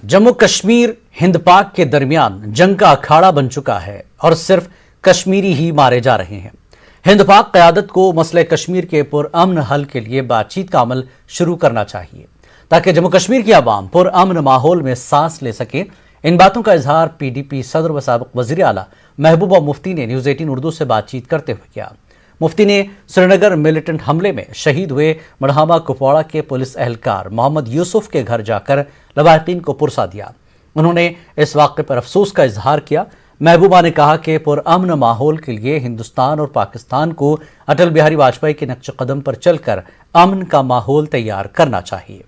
जम्मू कश्मीर हिंद पाक के दरमियान जंग का अखाड़ा बन चुका है और सिर्फ कश्मीरी ही मारे जा रहे हैं। हिंद पाक क़यादत को मसले कश्मीर के पुरअमन हल के लिए बातचीत का अमल शुरू करना चाहिए ताकि जम्मू कश्मीर की आवाम पुरअमन माहौल में सांस ले सके। इन बातों का इजहार PDP सदर व साबिक़ वज़ीर आला महबूबा मुफ्ती ने न्यूज़ 18 उर्दू से बातचीत करते हुए किया। मुफ्ती ने श्रीनगर मिलिटेंट हमले में शहीद हुए मढ़ामा कुपवाड़ा के पुलिस एहलकार मोहम्मद यूसुफ के घर जाकर लवाहिकीन को पुरसा दिया। उन्होंने इस वाक़े पर अफसोस का इजहार किया। महबूबा ने कहा कि पुरअमन माहौल के लिए हिंदुस्तान और पाकिस्तान को अटल बिहारी वाजपेयी के नक्श कदम पर चलकर अमन का माहौल तैयार करना चाहिए।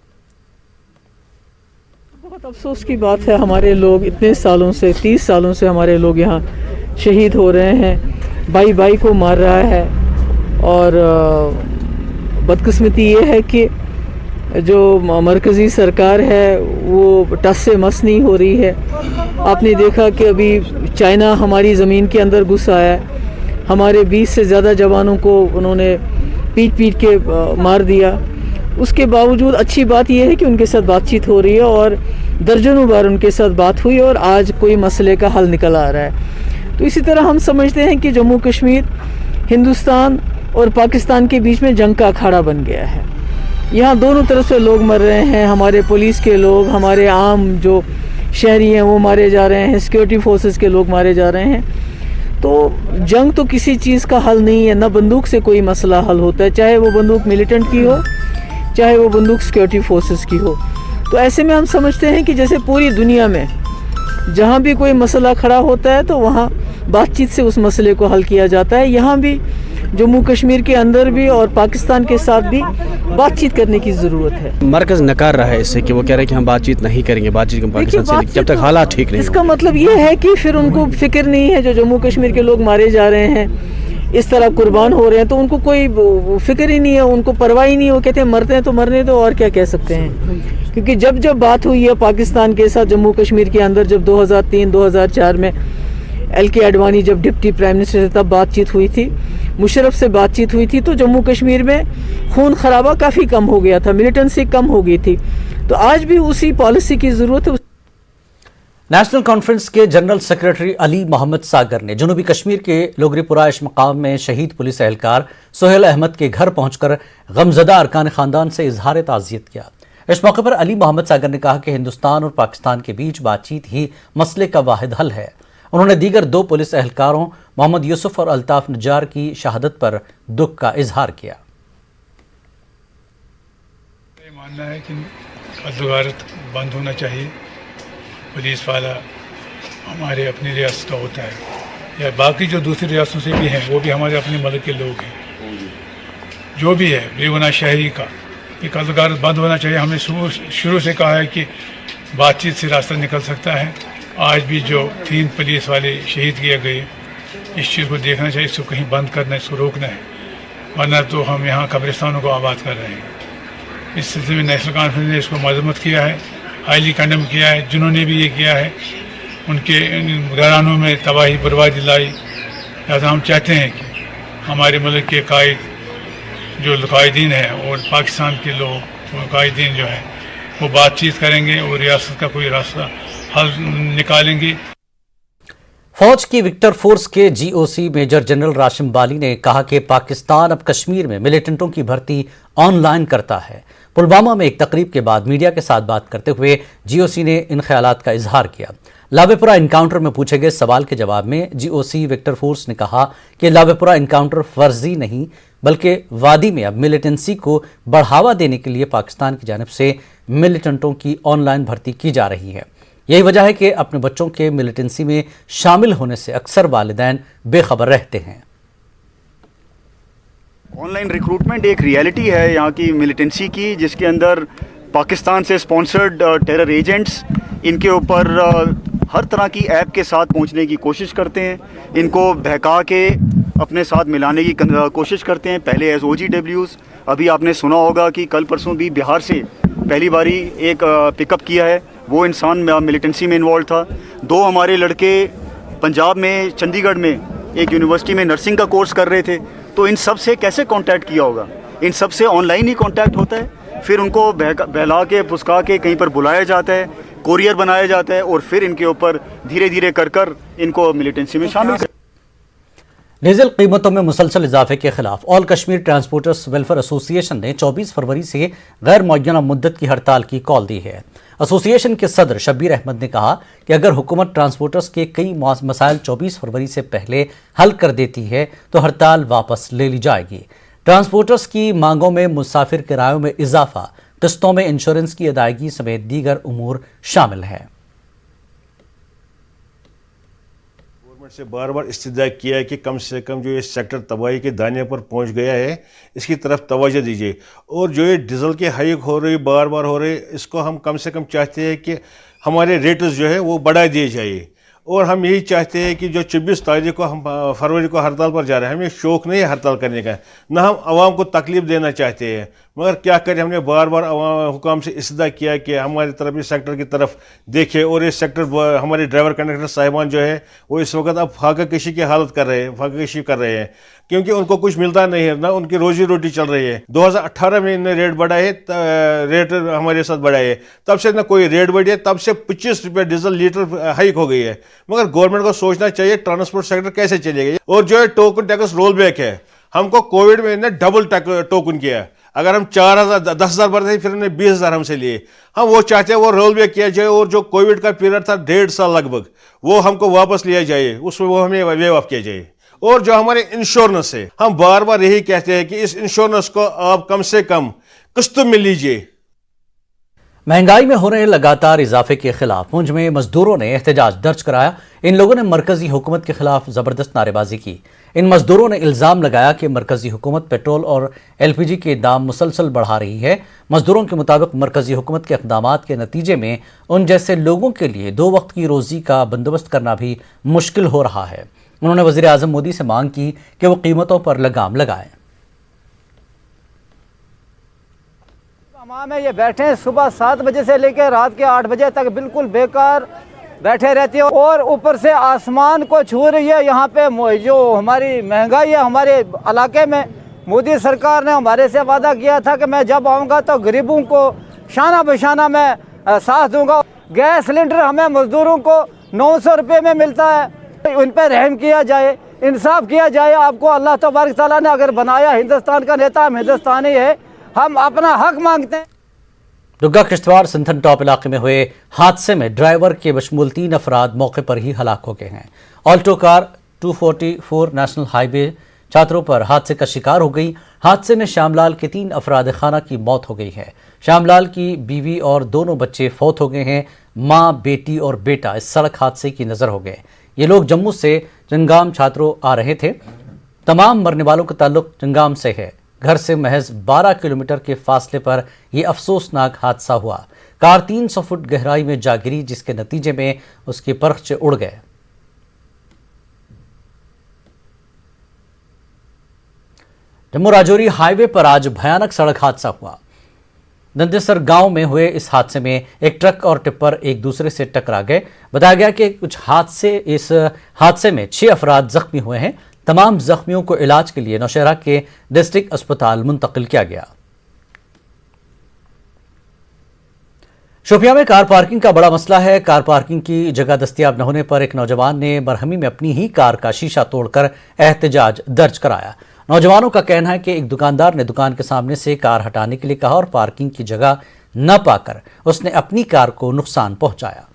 बहुत अफसोस की बात है, हमारे लोग इतने सालों से 30 सालों से हमारे लोग यहाँ शहीद हो रहे हैं, भाई भाई को मार रहा है। और बदकिस्मती ये है कि जो मरकज़ी सरकार है वो टस से मस नहीं हो रही है। आपने देखा कि अभी चाइना हमारी ज़मीन के अंदर घुस आया है, हमारे 20 से ज़्यादा जवानों को उन्होंने पीट के मार दिया। उसके बावजूद अच्छी बात यह है कि उनके साथ बातचीत हो रही है और दर्जनों बार उनके साथ बात हुई और आज कोई मसले का हल निकल आ रहा है। तो इसी तरह हम समझते हैं कि जम्मू कश्मीर हिंदुस्तान और पाकिस्तान के बीच में जंग का अखाड़ा बन गया है। यहाँ दोनों तरफ से लोग मर रहे हैं, हमारे पुलिस के लोग, हमारे आम जो शहरी हैं वो मारे जा रहे हैं, सिक्योरिटी फोर्सेस के लोग मारे जा रहे हैं। तो जंग तो किसी चीज़ का हल नहीं है, ना बंदूक से कोई मसला हल होता है, चाहे वो बंदूक मिलिटेंट की हो चाहे वो बंदूक सिक्योरिटी फोर्सेस की हो। तो ऐसे में हम समझते हैं कि जैसे पूरी दुनिया में जहाँ भी कोई मसला खड़ा होता है तो वहाँ बातचीत से उस मसले को हल किया जाता है। यहाँ भी जम्मू कश्मीर के अंदर भी और पाकिस्तान के साथ भी बातचीत करने की ज़रूरत है। मरकज़ नकार रहा है इससे कि वो कह रहे हैं कि हम बातचीत नहीं करेंगे, बातचीत पाकिस्तान से जब तक हालात ठीक नहीं। इसका मतलब ये है कि फिर उनको फिक्र नहीं है, जो जम्मू कश्मीर के लोग मारे जा रहे हैं, इस तरह कुर्बान हो रहे हैं, तो उनको कोई फिक्र ही नहीं है, उनको परवाह ही नहीं है। वो कहते हैं मरते हैं तो मरने दो, और क्या कह सकते हैं। क्योंकि जब बात हुई है पाकिस्तान के साथ जम्मू कश्मीर के अंदर, जब 2003-2004 में LK आडवाणी जब डिप्टी प्राइम मिनिस्टर थे तब बातचीत हुई थी, मुशर्रफ से बातचीत हुई थी, तो जम्मू कश्मीर में खून खराबा काफ़ी कम हो गया था, मिलिटेंसी कम हो गई थी। तो आज भी उसी पॉलिसी की ज़रूरत है। नेशनल कॉन्फ्रेंस के जनरल सेक्रेटरी अली मोहम्मद सागर ने जनूबी कश्मीर के लोगरीपुरा इश मकाम में शहीद पुलिस एहलकार सोहेल अहमद के घर पहुंचकर गमजदा अरकान खानदान से इजहार ताज़ियत किया। इस मौके पर अली मोहम्मद सागर ने कहा कि हिंदुस्तान और पाकिस्तान के बीच बातचीत ही मसले का वाहिद हल है। उन्होंने दीगर 2 पुलिस एहलकारों मोहम्मद यूसुफ और अल्ताफ नज्जार की शहादत पर दुख का इजहार किया। मानना है कि अद्लगारत बंद होना चाहिए। पुलिस वाला हमारे अपनी रियासत का होता है या बाकी जो दूसरी रियासतों से भी हैं, वो भी हमारे अपने मुल्क के लोग हैं। जो भी है बेगुनाह शहरी का एक अद्लगारत बंद होना चाहिए। हमने शुरू से कहा है कि बातचीत से रास्ता निकल सकता है। आज भी जो 3 पुलिस वाले शहीद किए गए, इस चीज़ को देखना चाहिए, इसको कहीं बंद करना है, इसको रोकना है, वरना तो हम यहाँ कब्रिस्तानों को आबाद कर रहे हैं। इस सिलसिले में नेशनल कॉन्फ्रेंस ने इसको मजम्मत किया है, हाईली कंडेम किया है। जिन्होंने भी ये किया है उनके घरानों में तबाही बर्बादी लाई। लिहाजा हम चाहते हैं कि हमारे मुल्क के कायद जो कायदीन हैं और पाकिस्तान के लोग वो कायदीन जो है वो बातचीत करेंगे और रियासत का कोई रास्ता हल निकालेंगे। फौज की विक्टर फोर्स के GOC मेजर जनरल राशिम बाली ने कहा कि पाकिस्तान अब कश्मीर में मिलिटेंटों की भर्ती ऑनलाइन करता है। पुलवामा में एक तकरीब के बाद मीडिया के साथ बात करते हुए GOC ने इन ख्यालात का इजहार किया। लावेपुरा इनकाउंटर में पूछे गए सवाल के जवाब में GOC विक्टर फोर्स ने कहा कि लावेपुरा इनकाउंटर फर्जी नहीं बल्कि वादी में अब मिलिटेंसी को बढ़ावा देने के लिए पाकिस्तान की जानिब से मिलिटेंटों की ऑनलाइन भर्ती की जा रही है। यही वजह है कि अपने बच्चों के मिलिटेंसी में शामिल होने से अक्सर वालिदैन बेखबर रहते हैं। ऑनलाइन रिक्रूटमेंट एक रियलिटी है यहाँ की मिलिटेंसी की, जिसके अंदर पाकिस्तान से स्पॉन्सर्ड टेरर एजेंट्स इनके ऊपर हर तरह की ऐप के साथ पहुँचने की कोशिश करते हैं, इनको बहका के अपने साथ मिलाने की कोशिश करते हैं। पहले एज OGWs, अभी आपने सुना होगा कि कल परसों भी बिहार से पहली बारी एक पिकअप किया है, वो इंसान मिलिटेंसी में इन्वॉल्व था। 2 हमारे लड़के पंजाब में चंडीगढ़ में एक यूनिवर्सिटी में नर्सिंग का कोर्स कर रहे थे। तो इन सब से कैसे कांटेक्ट किया होगा? इन सब से ऑनलाइन ही कांटेक्ट होता है, फिर उनको बहला के फुसका के कहीं पर बुलाया जाता है, कोरियर बनाया जाता है और फिर इनके ऊपर धीरे धीरे कर इनको मिलिटेंसी में शामिल कर। डीजल कीमतों में मुसलसल इजाफे के खिलाफ all Kashmir transporters welfare association ने 24 फरवरी से गैर मुअय्यना मुद्दत की हड़ताल की कॉल दी है। एसोसिएशन के सदर शब्बीर अहमद ने कहा कि अगर हुकूमत ट्रांसपोर्टर्स के कई मसाइल 24 फरवरी से पहले हल कर देती है तो हड़ताल वापस ले ली जाएगी। ट्रांसपोर्टर्स की मांगों में मुसाफिर किरायों में इजाफा, किस्तों में इंश्योरेंस की अदायगी समेत दीगर उमूर शामिल है। गवर्नमेंट से बार बार इस्तदा किया है कि कम से कम जो ये सेक्टर तबाही के दाने पर पहुंच गया है इसकी तरफ तवज्जो दीजिए, और जो ये डीजल की हाइक हो रही बार बार हो रही इसको हम कम से कम चाहते हैं कि हमारे रेट्स जो है वो बढ़ा दिए जाए। और हम यही चाहते हैं कि जो 24 तारीख को हम फरवरी को हड़ताल पर जा रहे हैं, हमें शौक़ नहीं है हड़ताल करने का, ना हम आवाम को तकलीफ़ देना चाहते हैं, मगर क्या करें हमने बार बार हुकाम से इस्तदा किया कि हमारी तरफ इस सेक्टर की तरफ देखे। और ये सेक्टर हमारे ड्राइवर कंडक्टर साहिबान जो है वो इस वक्त अब फाका कशी की हालत कर रहे हैं, फाका कशी कर रहे हैं, क्योंकि उनको कुछ मिलता नहीं है, ना उनकी रोजी रोटी चल रही है। 2018 में इन्हें रेट बढ़ाए, रेट हमारे साथ बढ़ाए, तब से ना कोई रेट बढ़ी है, तब से 25 रुपये डीजल लीटर हाइक हो गई है। मगर गवर्नमेंट को सोचना चाहिए ट्रांसपोर्ट सेक्टर कैसे चलेगा। और जो है टोकन टैक्स रोल बैक है, हमको कोविड में इन्हें डबल टोकन किया। अगर हम 4,000 10,000 भरते थे फिर उन्हें 20,000 हमसे लिए। हम वो चाहते हैं वो रोल बैक किया जाए, और जो कोविड का पीरियड था 1.5 साल लगभग, वो हमको वापस लिया जाए, उसमें वो हमें वेव ऑफ किया जाए। और जो हमारे इंश्योरेंस है, हम बार बार यही कहते हैं कि इस इंश्योरेंस को आप कम से कम किस्तों में लीजिए। महंगाई में हो रहे लगातार इजाफे के खिलाफ पुंछ में मजदूरों ने एहतजाज दर्ज कराया। इन लोगों ने मरकजी हुकूमत के खिलाफ जबरदस्त नारेबाजी की। इन मजदूरों ने इल्जाम लगाया कि मरकजी हुकूमत पेट्रोल और LPG के दाम मुसलसल बढ़ा रही है। मजदूरों के मुताबिक मरकजी हुकूमत के इक़दामात के नतीजे में उन जैसे लोगों के लिए 2 वक्त की रोजी का बंदोबस्त करना भी मुश्किल हो रहा है। उन्होंने वज़ीर आज़म मोदी से मांग की कि वो कीमतों पर लगाम लगाएं। में ये बैठे हैं सुबह 7 बजे से लेकर रात के 8 बजे तक, बिल्कुल बेकार बैठे रहती है, और ऊपर से आसमान को छू रही है। यहाँ पे जो हमारी महंगाई है हमारे इलाके में, मोदी सरकार ने हमारे से वादा किया था कि मैं जब आऊँगा तो गरीबों को शाना बशाना मैं साथ दूंगा। गैस सिलेंडर हमें मजदूरों को 900 रुपये में मिलता है, उन पर रहम किया जाए, इंसाफ किया जाए। आपको अल्लाह तबारक तआला ने अगर बनाया हिंदुस्तान का नेता, हम हिंदुस्तानी है, हम अपना हक मांगते हैं। दुग्गा किश्तवाड़ सिंथन टॉप इलाके में हुए हादसे में ड्राइवर के बशमूल 3 अफराद मौके पर ही हलाक हो गए हैं। ऑल्टो कार 244 नेशनल हाईवे छात्रों पर हादसे का शिकार हो गई। हादसे में श्यामलाल के 3 अफराद खाना की मौत हो गई है। श्यामलाल की बीवी और दोनों बच्चे फौत हो गए हैं। माँ, बेटी और बेटा इस सड़क हादसे की नज़र हो गए। ये लोग जम्मू से जंगाम छात्रों आ रहे थे। तमाम मरने वालों का ताल्लुक जंगाम से है। घर से महज 12 किलोमीटर के फासले पर यह अफसोसनाक हादसा हुआ। कार 300 फुट गहराई में जा गिरी, जिसके नतीजे में उसके परखचे उड़ गए। जम्मू राजौरी हाईवे पर आज भयानक सड़क हादसा हुआ। दंतेसर गांव में हुए इस हादसे में एक ट्रक और टिप्पर एक दूसरे से टकरा गए। बताया गया कि इस हादसे में 6 अफराद जख्मी हुए हैं। तमाम जख्मियों को इलाज के लिए नौशहरा के डिस्ट्रिक्ट अस्पताल मुंतकिल किया गया। शोपियां में कार पार्किंग का बड़ा मसला है। कार पार्किंग की जगह दस्तयाब न होने पर एक नौजवान ने बरहमी में अपनी ही कार का शीशा तोड़कर एहतजाज दर्ज कराया। नौजवानों का कहना है कि एक दुकानदार ने दुकान के सामने से कार हटाने के लिए कहा और पार्किंग की जगह न पाकर उसने अपनी कार को नुकसान पहुंचाया।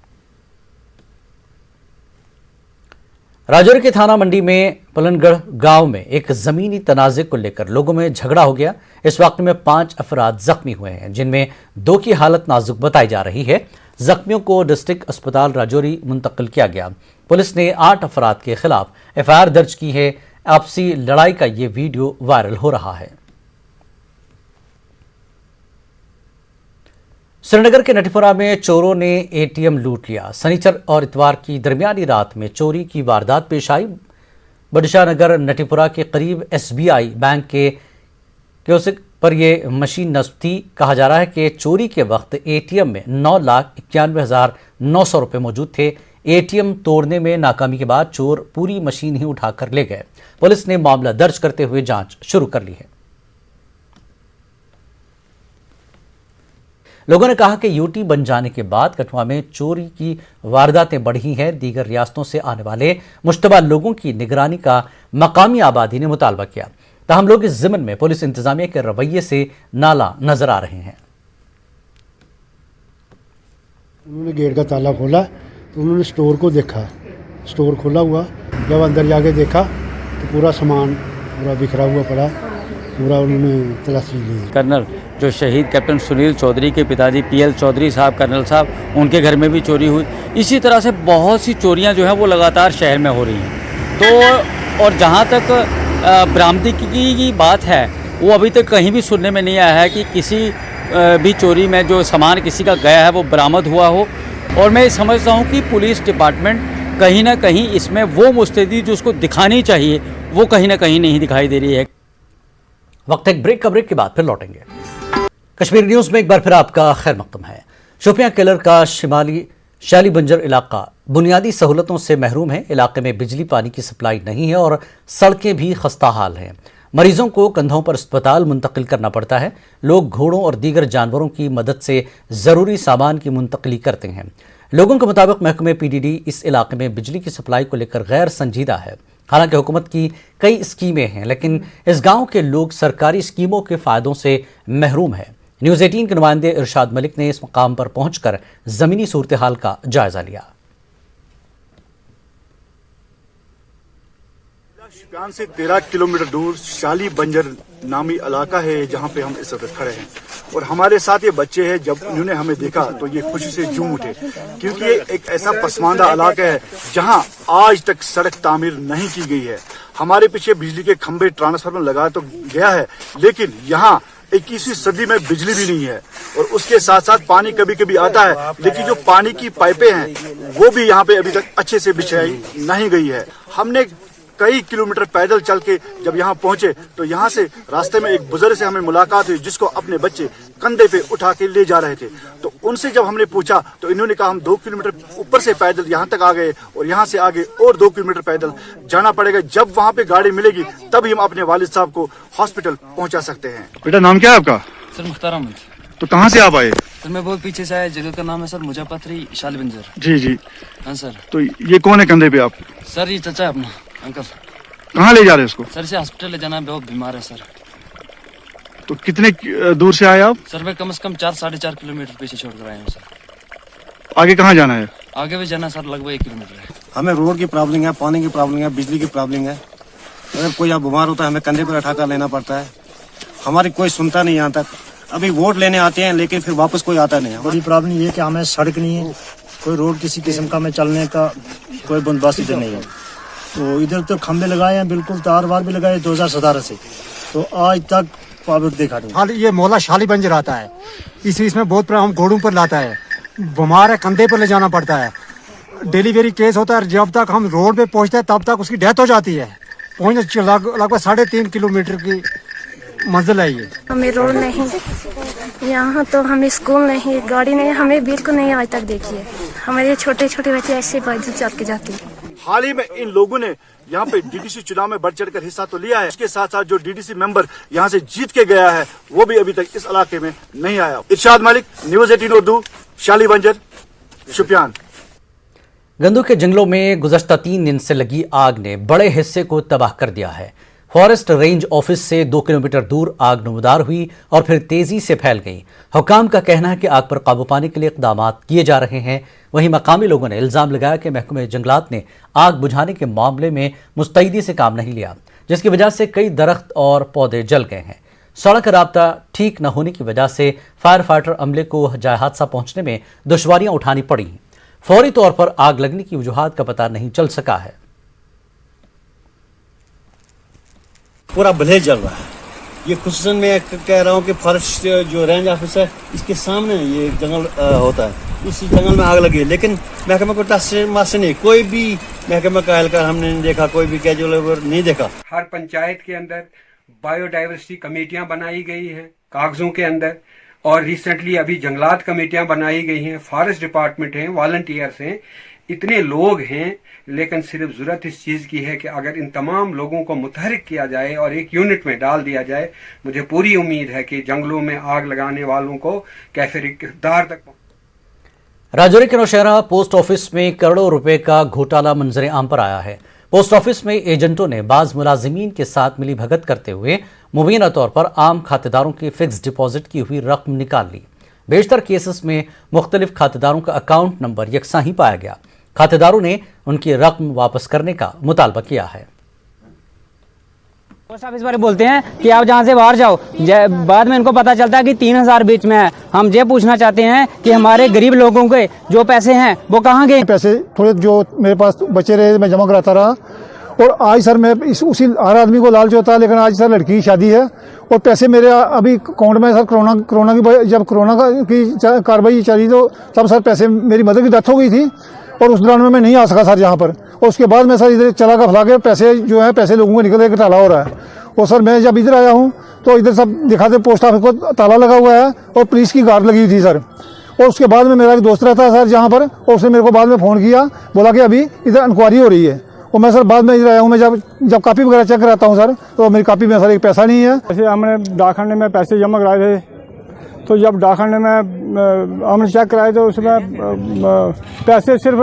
राजौरी के थाना मंडी में पलनगढ़ गांव में एक जमीनी तनाज़े को लेकर लोगों में झगड़ा हो गया। इस वाक़े में 5 अफराद जख्मी हुए हैं, जिनमें 2 की हालत नाजुक बताई जा रही है। जख्मियों को डिस्ट्रिक्ट अस्पताल राजौरी मुंतकिल किया गया। पुलिस ने 8 अफराद के खिलाफ FIR दर्ज की है। आपसी लड़ाई का ये वीडियो वायरल हो रहा है। श्रीनगर के नटीपुरा में चोरों ने ATM लूट लिया। शनिचर और इतवार की दरमियानी रात में चोरी की वारदात पेश आई। बडशाह नगर नटीपुरा के करीब SBI बैंक के क्योस्क पर यह मशीन नस्ब थी। कहा जा रहा है कि चोरी के वक्त ATM में 9,91,900 रुपये मौजूद थे। ATM तोड़ने में नाकामी के बाद चोर पूरी मशीन ही उठाकर ले गए। पुलिस ने मामला दर्ज करते हुए जांच शुरू कर ली है। लोगों ने कहा कि यूटी बन जाने के बाद कठुआ में चोरी की वारदातें बढ़ी हैं। दीगर रियासतों से आने वाले मुश्तबा लोगों की निगरानी का मकामी आबादी ने मुतालबा किया। ताहम लोग इस ज़िम्न में पुलिस इंतजामिया के रवैये से नाला नजर आ रहे हैं। उन्होंने गेट का ताला खोला तो उन्होंने स्टोर को देखा, स्टोर खोला हुआ, जब अंदर जाके देखा तो पूरा सामान पूरा बिखरा हुआ पड़ा, पूरा उन्होंने तलाशी ली। कर्नल जो शहीद कैप्टन सुनील चौधरी के पिताजी पीएल चौधरी साहब, कर्नल साहब, उनके घर में भी चोरी हुई। इसी तरह से बहुत सी चोरियां जो हैं वो लगातार शहर में हो रही हैं। तो और जहां तक बरामदगी की बात है, वो अभी तक कहीं भी सुनने में नहीं आया है कि किसी भी चोरी में जो सामान किसी का गया है वो बरामद हुआ हो। और मैं समझता हूँ कि पुलिस डिपार्टमेंट कहीं ना कहीं इसमें वो मुस्तैदी जो उसको दिखानी चाहिए वो कहीं ना कहीं नहीं दिखाई दे रही है। वक्त एक ब्रेक के बाद फिर लौटेंगे। कश्मीर न्यूज में एक बार फिर आपका खैर मकदम है। शोपियां किलर का शिमाली शाली बंजर इलाका बुनियादी सहूलतों से महरूम है। इलाके में बिजली पानी की सप्लाई नहीं है और सड़कें भी खस्ता हाल हैं। मरीजों को कंधों पर अस्पताल मुंतकिल करना पड़ता है। लोग घोड़ों और दीगर जानवरों की मदद से ज़रूरी सामान की मुंतकली करते हैं। लोगों के मुताबिक महकमे पीडीडी इस इलाके में बिजली की सप्लाई को लेकर गैर संजीदा है। हालांकि हुकूमत की कई स्कीमें हैं, लेकिन इस गांव के लोग सरकारी स्कीमों के फ़ायदों से महरूम हैं। न्यूज़ 18 के नुमाइंदे इरशाद मलिक ने इस मकाम पर पहुंचकर ज़मीनी सूरत हाल का जायज़ा लिया। शोपियान से 13 किलोमीटर दूर शाली बंजर नामी इलाका है जहाँ पे हम इस वक्त खड़े हैं और हमारे साथ ये बच्चे हैं। जब उन्होंने हमें देखा तो ये खुशी से झूम उठे, क्योंकि ये एक ऐसा पसमानदा इलाका है जहाँ आज तक सड़क तामीर नहीं की गई है। हमारे पीछे बिजली के खंभे ट्रांसफार्मर लगा तो गया है, लेकिन यहाँ 21वीं सदी में बिजली भी नहीं है। और उसके साथ साथ पानी कभी कभी आता है, लेकिन जो पानी की पाइपें हैं वो भी यहाँ पे अभी तक अच्छे से बिछाई नहीं गई है। हमने कई किलोमीटर पैदल चल के जब यहाँ पहुंचे तो यहाँ से रास्ते में एक बुजुर्ग से हमें मुलाकात हुई जिसको अपने बच्चे कंधे पे उठा के ले जा रहे थे। तो उनसे जब हमने पूछा तो इन्होंने कहा हम 2 किलोमीटर ऊपर से पैदल यहाँ तक आ गए और यहाँ से आगे और 2 किलोमीटर पैदल जाना पड़ेगा। जब वहाँ पे गाड़ी मिलेगी तभी हम अपने वालिद साहब को हॉस्पिटल पहुँचा सकते हैं। बेटा नाम क्या है आपका? सर मुख्तार अहमद। तो कहाँ से आप आए? सर मैं बहुत पीछे से आया। जगह का नाम है सर मुजफ्फरपुर शाली बंजर। जी जी हाँ सर। तो ये कौन है कंधे पे आप? सर ये चचा है अपना अंकल। कहाँ ले जा रहे हैं इसको? सर से हॉस्पिटल ले जाना है, बहुत बीमार है सर। तो कितने दूर से आए आप? सर मैं कम से कम 4-4.5 किलोमीटर पीछे छोड़ कर आया हूँ सर। आगे कहाँ जाना है? आगे भी जाना सर लगभग 1 किलोमीटर है। हमें रोड की प्रॉब्लम है, पानी की प्रॉब्लम है, बिजली की प्रॉब्लम है। अगर कोई यहाँ बीमार होता है हमें कंधे पर उठा कर लेना पड़ता है। हमारी कोई सुनता नहीं यहाँ तक। अभी वोट लेने आते हैं लेकिन फिर वापस कोई आता नहीं है। बड़ी प्रॉब्लम ये है कि हमें सड़क नहीं है, कोई रोड किसी किस्म का हमें चलने का कोई बंदोबस्त इधर नहीं है। तो इधर तो खंबे लगाए हैं, बिल्कुल तार वार भी लगाए 2017 से, तो आज तक पावर देखा नहीं। हाल ये मोहल्ला शाली बंजर आता है, इसमें बहुत प्रॉब्लम घोड़ों पर लाता है, बीमार है कंधे पर ले जाना पड़ता है, डिलीवरी केस होता है। जब तक हम रोड पे पहुंचते हैं तब तक उसकी डेथ हो जाती है। पहुंचने लगभग 3.5 किलोमीटर की मंजिल है ये। हमें रोड नहीं, यहाँ तो हमें स्कूल नहीं, गाड़ी नहीं, हमें बिल्कुल नहीं आज तक देखी है। हमारे छोटे छोटे बच्चे ऐसे पैदल चल के जाते हैं। हाल ही में इन लोगों ने यहाँ पे डीडीसी चुनाव में बढ़ चढ़कर हिस्सा तो लिया है, इसके साथ साथ जो डीडीसी मेंबर यहाँ से जीत के गया है वो भी अभी तक इस इलाके में नहीं आया। इरशाद मलिक, न्यूज़ 18 उर्दू, शाली बंजर, शोपियान। गंदू के जंगलों में गुज़श्ता 3 दिन से लगी आग ने बड़े हिस्से को तबाह कर दिया है। फॉरेस्ट रेंज ऑफिस से 2 किलोमीटर दूर आग नमदार हुई और फिर तेजी से फैल गई। हुकाम का कहना है कि आग पर काबू पाने के लिए इक़दाम किए जा रहे हैं। वहीं मकामी लोगों ने इल्ज़ाम लगाया कि महकमे जंगलात ने आग बुझाने के मामले में मुस्तैदी से काम नहीं लिया, जिसकी वजह से कई दरख्त और पौधे जल गए हैं। सड़क राब्ता ठीक न होने की वजह से फायर फाइटर अमले को जाए हादसा पहुंचने में दुश्वारियां उठानी पड़ी। फौरी तौर पर आग लगने की वजूहात का पता नहीं चल सका है। पूरा ब्लेज जल रहा है। ये खुसूसन मैं कह रहा हूँ कि फॉरेस्ट जो रेंज ऑफिस है इसके सामने ये जंगल होता है, इसी जंगल में आग लगी है, लेकिन महकमे को टस से नहीं, कोई भी महकमे का एहलकार हमने नहीं देखा, कोई भी कैजुअल नहीं देखा। हर पंचायत के अंदर बायोडाइवर्सिटी कमेटियां बनाई गई हैं कागजों के अंदर, और रिसेंटली अभी जंगलात कमेटियां बनाई गई हैं, फॉरेस्ट डिपार्टमेंट हैं, वॉलंटियर्स हैं, इतने लोग हैं, लेकिन सिर्फ ज़रूरत इस चीज़ की है कि अगर इन तमाम लोगों को मुतहरिक किया जाए और एक यूनिट में डाल दिया जाए, मुझे पूरी उम्मीद है कि जंगलों में आग लगाने वालों को कैफिर इक़्तिदार तक। राजौरी के नौशहरा पोस्ट ऑफिस में करोड़ों रुपए का घोटाला मंजर आम पर आया है। पोस्ट ऑफिस में एजेंटों ने बाज मुलाजिमीन के साथ मिली भगत करते हुए मुबीना तौर पर आम खातेदारों की फिक्स डिपॉजिट की हुई रकम निकाल ली। बेशतर केसेस में मुख्तलिफ खातेदारों का अकाउंट नंबर यकसा ही पाया गया। खातेदारों ने उनकी रकम वापस करने का मुतालबा किया है। पोस्ट ऑफिस वाले बोलते हैं कि आप जहाँ से बाहर जाओ, बाद में इनको पता चलता है कि 3000 बीच में है। हम ये पूछना चाहते हैं कि हमारे गरीब लोगों के जो पैसे हैं वो कहाँ गए? पैसे थोड़े जो मेरे पास बचे रहे मैं जमा कराता रहा, और आज सर मैं उसी हर आदमी को लालच होता है, लेकिन आज सर लड़की की शादी है और पैसे मेरे अभी अकाउंट में सर कोरोना की जब कोरोना की कार्रवाई चली तो तब सर पैसे मेरी मदर की डेथ हो गई थी और उस दौरान में मैं नहीं आ सका सर यहाँ पर, और उसके बाद मैं सर इधर चला का फैला के पैसे जो है पैसे लोगों को निकल के ताला हो रहा है। और सर मैं जब इधर आया हूँ तो इधर सब दिखाते पोस्ट ऑफिस को ताला लगा हुआ है और पुलिस की गार्ड लगी हुई थी सर। और उसके बाद में मेरा एक दोस्त रहता है सर जहाँ पर, और उसने मेरे को बाद में फ़ोन किया, बोला कि अभी इधर इंक्वायरी हो रही है। और मैं सर बाद में इधर आया हूँ, मैं जब कापी वगैरह चेक कराता हूँ सर तो मेरी कापी में सर एक पैसा नहीं है। जैसे हमने डाकखाने में पैसे जमा कराए थे, तो जब डाकखाने में हमने चेक कराए तो उसमें पैसे सिर्फ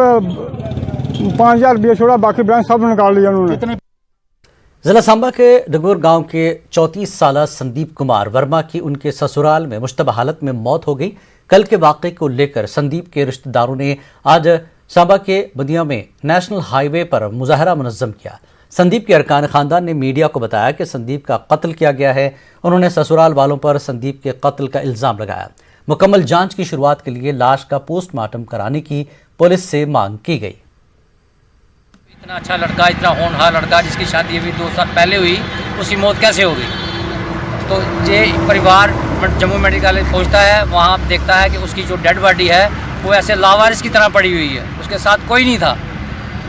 5000 रुपये छोड़ा, बाकी बैंक सब निकाल लिया उन्होंने। जिला सांबा के डगोर गांव के 34 साला संदीप कुमार वर्मा की उनके ससुराल में मुश्तबा हालत में मौत हो गई। कल के वाक़े को लेकर संदीप के रिश्तेदारों ने आज सांबा के बदिया में नेशनल हाईवे पर मुजाहरा मुनज़्ज़म किया। संदीप के अरकान खानदान ने मीडिया को बताया कि संदीप का कत्ल किया गया है। उन्होंने ससुराल वालों पर संदीप के कत्ल का इल्ज़ाम लगाया। मुकम्मल जांच की शुरुआत के लिए लाश का पोस्टमार्टम कराने की पुलिस से मांग की गई। इतना अच्छा लड़का, इतना होनहार लड़का जिसकी शादी अभी 2 साल पहले हुई, उसकी मौत कैसे हो गई? तो ये परिवार जम्मू मेडिकल कॉलेज पहुँचता है, वहाँ देखता है कि उसकी जो डेड बॉडी है वो ऐसे लावारिस की तरह पड़ी हुई है, उसके साथ कोई नहीं था।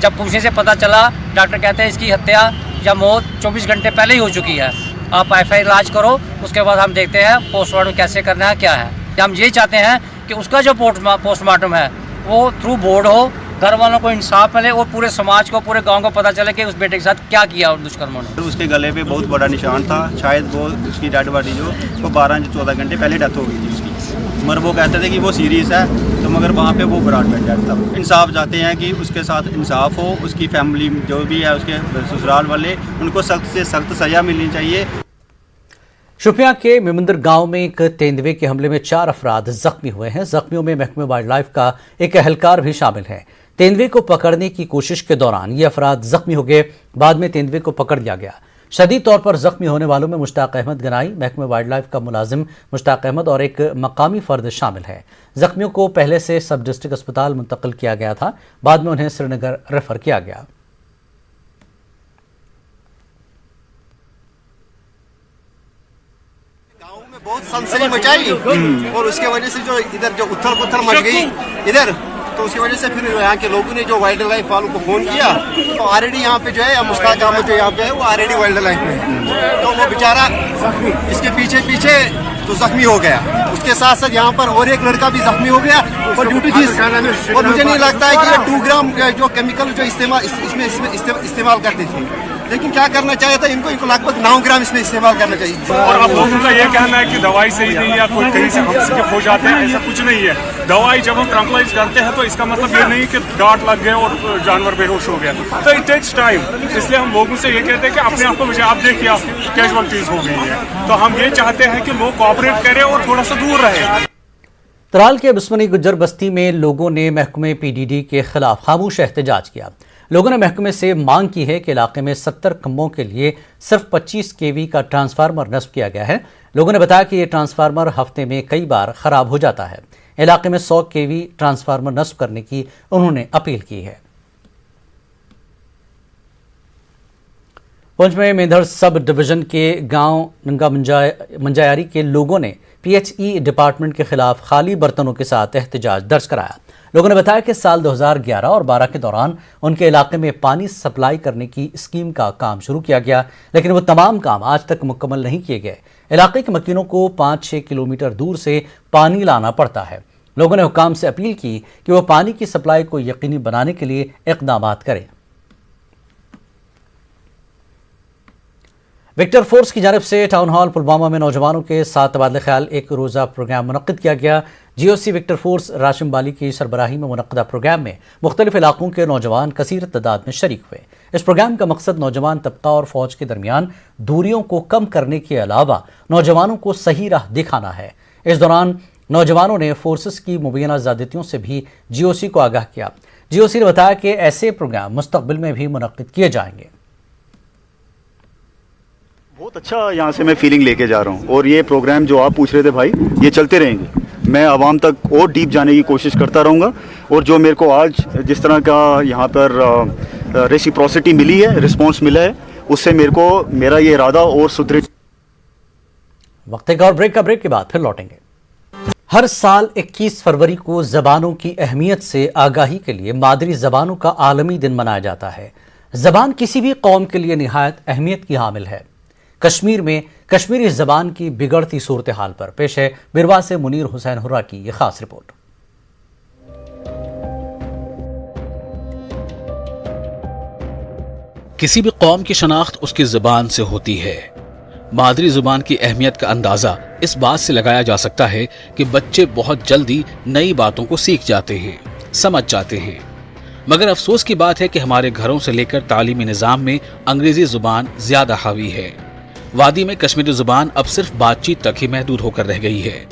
जब पूछने से पता चला, डॉक्टर कहते हैं इसकी हत्या या मौत 24 घंटे पहले ही हो चुकी है, आप FIR इलाज करो, उसके बाद हम देखते हैं पोस्टमार्टम कैसे करना है, क्या है। हम ये चाहते हैं कि उसका जो पोस्टमार्टम है वो थ्रू बोर्ड हो, घर वालों को इंसाफ मिले और पूरे समाज को, पूरे गांव को पता चले कि उस बेटे के साथ क्या किया दुष्कर्मों ने। उसके गले पे बहुत बड़ा निशान था, शायद वो उसकी डेड बॉडी जो वो 12-14 घंटे पहले डेथ हो गई थी उसकी, मगर वो कहते थे कि वो सीरियस है, तो मगर वहाँ पे वो ब्रॉड डेथ था। इंसाफ चाहते हैं कि उसके साथ इंसाफ हो, उसकी फैमिली जो भी है उसके ससुराल वाले, उनको सख्त से सख्त सज़ा मिलनी चाहिए। शुपियां के मिमंदर गांव में एक तेंदुए के हमले में 4 अफराद जख्मी हुए हैं। जख्मियों में महकमे वाइल्ड लाइफ का एक एहलकार भी शामिल है। तेंदुए को पकड़ने की कोशिश के दौरान ये अफराद जख्मी हो गए। बाद में तेंदुए को पकड़ लिया गया। शदीद तौर पर जख्मी होने वालों में मुश्ताक अहमद गनाई, महकमे वाइल्ड लाइफ का मुलाजिम मुश्ताक अहमद और एक मकामी फर्द शामिल है। जख्मियों को पहले से सब डिस्ट्रिक्ट अस्पताल मुंतकिल किया गया था, बाद में उन्हें श्रीनगर रेफर किया गया। बहुत सनसनी मचाई और उसके वजह से जो इधर जो उथल पुथल मच गई इधर, तो उसकी वजह से फिर यहाँ के लोगों ने जो वाइल्ड लाइफ वालों को फोन किया, तो ऑलरेडी यहाँ पे जो है मुश्ताक अहमद जो यहाँ पे है वो ऑलरेडी वाइल्ड लाइफ में है, तो वो बेचारा इसके पीछे पीछे तो जख्मी हो गया। उसके साथ साथ यहाँ पर और एक लड़का भी जख्मी हो गया और ड्यूटी थी, और मुझे नहीं लगता है कि ये 2 ग्राम जो केमिकल जो इसमें इस्तेमाल करते थे, लेकिन क्या करना चाहिए था इनको लगभग 9 ग्राम इसमें इस्तेमाल करना चाहिए। और आप लोगों का ये कहना है कि दवाई सही नहीं है या कोई कहीं से हमसे हो जाते हैं, ऐसा कुछ नहीं है। दवाई जब हम ट्रंकलाइज करते हैं तो इसका मतलब ये नहीं कि डांट लग गए और जानवर बेहोश हो गया, तो इट टेक्स टाइम। इसलिए हम लोगों से ये कहते हैं कि अपने आप को बचाए। आप देखिए कैजुअलिटीज हो गई है, तो हम ये चाहते हैं कि लोग कोऑपरेट करें और थोड़ा सा दूर रहे। तराल के बिस्मनी गुज्जर बस्ती में लोगों ने महकमे PDD के खिलाफ खामोश एहतजाज किया। लोगों ने महकमे से मांग की है कि इलाके में 70 खंभों के लिए सिर्फ 25 kV का ट्रांसफार्मर नस्ब किया गया है। लोगों ने बताया कि ये ट्रांसफार्मर हफ्ते में कई बार खराब हो जाता है। इलाके में 100 kV ट्रांसफार्मर नस्ब करने की उन्होंने अपील की है। पुंछ में मेंढर सब डिवीजन के गांव नंगा मंजायारी के लोगों ने PHE डिपार्टमेंट के खिलाफ खाली बर्तनों के साथ एहतजाज दर्ज कराया। लोगों ने बताया कि साल 2011 और 12 के दौरान उनके इलाके में पानी सप्लाई करने की स्कीम का काम शुरू किया गया, लेकिन वो तमाम काम आज तक मुकम्मल नहीं किए गए। इलाके के मकीनों को 5-6 किलोमीटर दूर से पानी लाना पड़ता है। लोगों ने हुकाम से अपील की कि वो पानी की सप्लाई को यकीनी बनाने के लिए इक़दामात करें। विक्टर फोर्स की जानिब से टाउन हॉल पुलवामा में नौजवानों के साथ तबादले ख्याल एक रोज़ा प्रोग्राम मुनक्किद किया गया। GOC विक्टर फोर्स राशिम बाली की सरबराही में मुनक्किदा प्रोग्राम में मुख्तलिफ इलाकों के नौजवान कसीर तादाद में शरीक हुए। इस प्रोग्राम का मकसद नौजवान तबका और फौज के दरमियान दूरियों को कम करने के अलावा नौजवानों को सही राह दिखाना है। इस दौरान नौजवानों ने फोर्सेस की मुबैना ज़्यादतियों से भी GOC को आगाह किया। GOC ने बताया कि ऐसे प्रोग्राम मुस्तक़बिल में भी मुनक्किद किए जाएंगे। बहुत अच्छा यहाँ से मैं फीलिंग लेके जा रहा हूँ, और ये प्रोग्राम जो आप पूछ रहे थे भाई, ये चलते रहेंगे। मैं आवाम तक और डीप जाने की कोशिश करता रहूँगा, और जो मेरे को आज जिस तरह का यहाँ पर रेसिप्रोसिटी मिली है, रिस्पॉन्स मिला है, उससे मेरा ये इरादा और सुदृढ़। वक्त एक और ब्रेक के बाद फिर लौटेंगे। हर साल 21 फरवरी को ज़बानों की अहमियत से आगाही के लिए मादरी ज़बानों का आलमी दिन मनाया जाता है। ज़बान किसी भी कौम के लिए निहायत अहमियत की हामिल है। कश्मीर में कश्मीरी ज़बान की बिगड़ती सूरत हाल पर पेश है बिरवा से मुनीर हुसैन हुर्रा की ये खास रिपोर्ट। किसी भी कौम की शनाख्त उसकी ज़बान से होती है। मादरी ज़ुबान की अहमियत का अंदाज़ा इस बात से लगाया जा सकता है कि बच्चे बहुत जल्दी नई बातों को सीख जाते हैं, समझ जाते हैं। मगर अफसोस की बात है कि हमारे घरों से लेकर तालीमी निज़ाम में अंग्रेज़ी ज़ुबान ज़्यादा हावी है। वादी में कश्मीरी ज़ुबान अब सिर्फ बातचीत तक ही महदूद होकर रह गई है।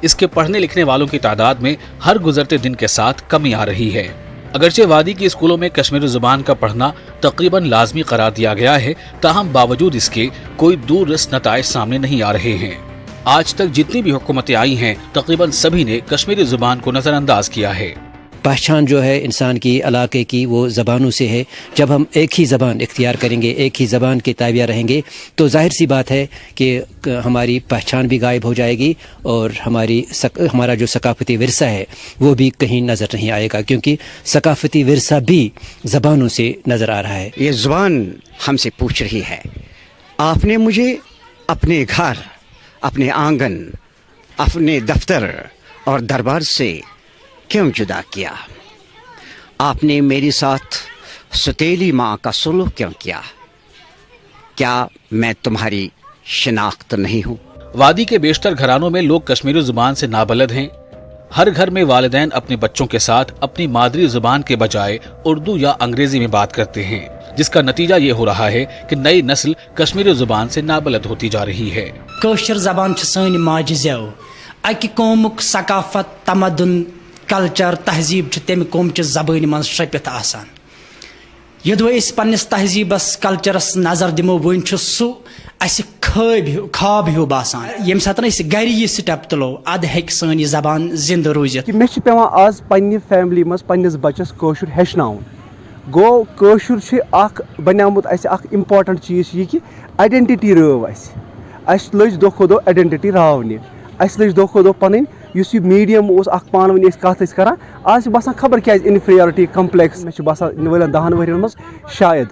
इसके पढ़ने लिखने वालों की तादाद में हर गुजरते दिन के साथ कमी आ रही है। अगरचे वादी के स्कूलों में कश्मीरी ज़ुबान का पढ़ना तकरीबन लाजमी करार दिया गया है, ताहम बावजूद इसके कोई दूररस नताइज सामने नहीं आ रहे हैं। आज तक जितनी भी हुकूमतें आई हैं, तकरीबन सभी ने कश्मीरी ज़ुबान को नज़रअंदाज किया है। पहचान जो है इंसान की इलाके की वो ज़बानों से है। जब हम एक ही ज़बान इख्तियार करेंगे, एक ही ज़बान के ताबिया रहेंगे, तो जाहिर सी बात है कि हमारी पहचान भी गायब हो जाएगी और हमारा जो सकाफ़ती विरसा है वो भी कहीं नज़र नहीं आएगा, क्योंकि सकाफ़ती विरसा भी ज़बानों से नज़र आ रहा है। ये ज़बान हमसे पूछ रही है, आपने मुझे अपने घर, अपने आंगन, अपने दफ्तर और दरबार से क्यों जुदा किया? आपने मेरे साथ सतीली माँ का सुलूक क्यों किया? क्या मैं तुम्हारी शिनाख्त नहीं हूँ? वादी के बेशतर घरानों में लोग कश्मीरी ज़ुबान से नाबलद हैं। हर घर में वालिदैन अपने बच्चों के साथ अपनी मादरी ज़ुबान के बजाय उर्दू या अंग्रेजी में बात करते हैं, जिसका नतीजा ये हो रहा है कि नई नस्ल कश्मीरी ज़ुबान से नाबलद होती जा रही है। कौशर ज़बान सानी माज ज़ेव अकि कौमुक सकाफत तमदन कल्चर तहजीब तम कौम ज़बान मन शपित आसान। यदि अस पन्निस तहजीबस कल्चरस नजर दिमो वन सह अस खाब हिू बासान। यम सात गर यह स्टेप तुलो अद हेक सन ज़बान जिंद रूजित। मे पेवान आज पन्ने फैमिली मज पन्निस बच्चस कौशुर हेचनाउन। गो कौशुर बनियामुत अख इम्पॉर्टेंट चीज़ यह कि आइडेंटिटी रव अस लज दो खो दो आइडेंटिटी रावने। अस लज दो खो दो पन मीडियम पान वन कत करान, आज बसान खबर क्या इन्फीरियरिटी कम्प्लेक्स। मे बसान इन 10 वरियन मज शायद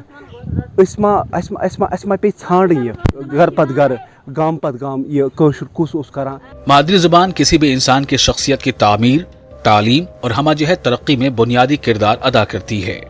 अस पे छान यह घर पत घर, गाम पत गाम यह कौशुर कुस करान। मादरी ज़ुबान किसी भी इंसान की शख्सियत की तामीर, तालीम और हमाजहत तरक्की में बुनियादी किरदार अदा करती है।